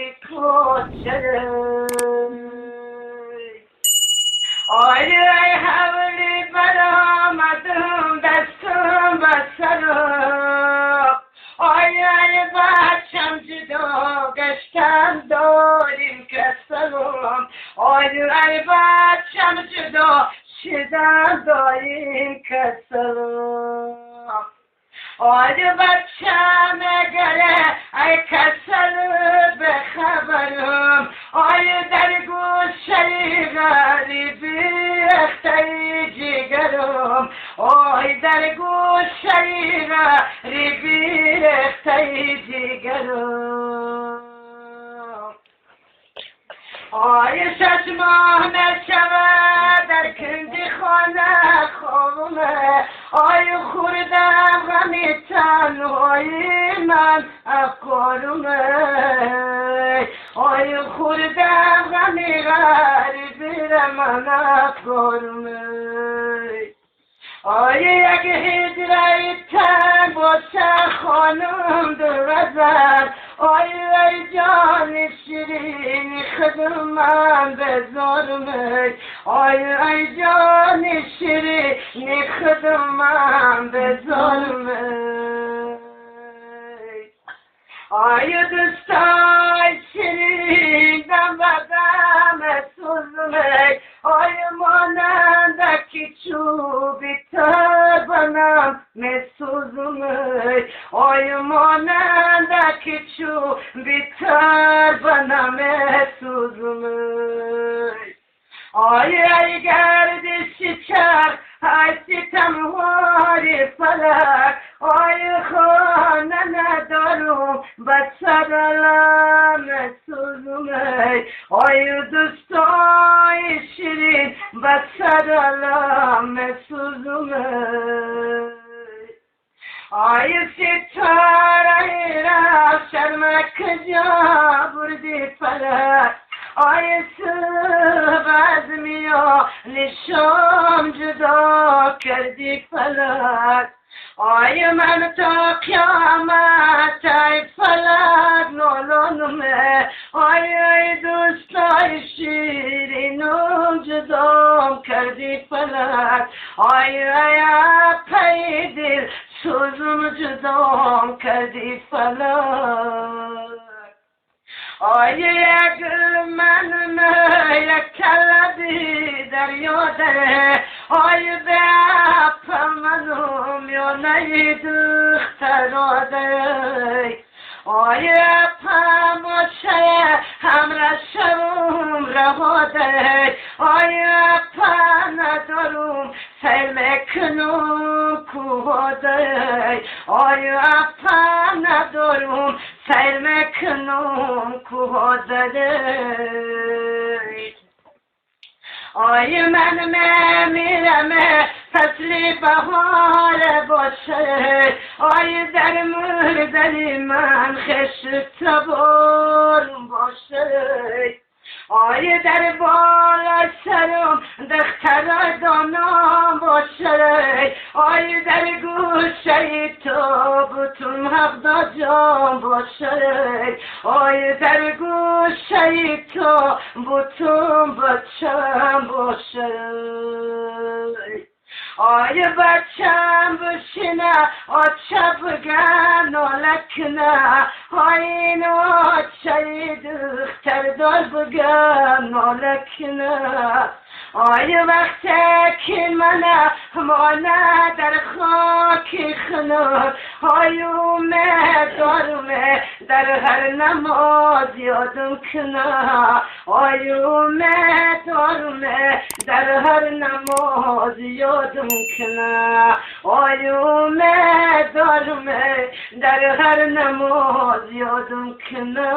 داری کجره آی حولی برآمدم دستم بسرم آی بچم جدا گشتم داریم کسرم آی بچم جدا شدم داریم کسرم آی بچم گره ای کسر بخبرم آی در گوشه غریبی اختری جگرم آی در گوشه غریبی اختری جگرم آی 6 ماه نشود در کندی خانه خوبمه آی خوردم غمی تنهایی من افکارمه آی خوردم غمی غریبی من افکارمه آی یک هجره تن باشه خانم دوزد آی جان شیرین خدمم بزارمه آی جان شیرین خدمم بزارمه آی دوستای شیرین دم بدم سوزمه آی مانندکی چوبی تبنم مسوزمه آی مانندکی چوبی تبنم مسوزمه آی گردش چرخ ای ستمواری فلک آی خانه ندارم بسر علم سوزمه آی دوستای شیرین بسر علم سوزمه آی ستاره رفت کجا بردی فلک آی از میان شام جدا کردی فلک آی من تا قیامت ای فلک نالانمه آی دوستای شیرینم جدا کردی فلک آی پی دل سوزم جدا کردی فلک آی یک من یک کلبی دریا داره آی به منم یا نی دختر داره آی پماشه همراه شروم رها داره آی ندارم سیل میکنم کوه داره آی ندارم سیل میکنم کوه داره آی من میرم فصل بهار باشه آی در مردنی من خشک تبار باشه آی در بالا سرم دختر دانم باشه آی در گوشه تابوتم حق جان باشه آی در گوشه تابوتم بچم باشه آی بچم بشینه آچه بگن نالکنه آی ناچه دختر دار بگن نالکنه آی وقت که منه مانه در خاکی خنور آی امیدوارمه در هر نماز یادم کنه آی امیدوارمه در هر نماز یادم کنه آی امیدوارمه در هر نماز یادم کنه.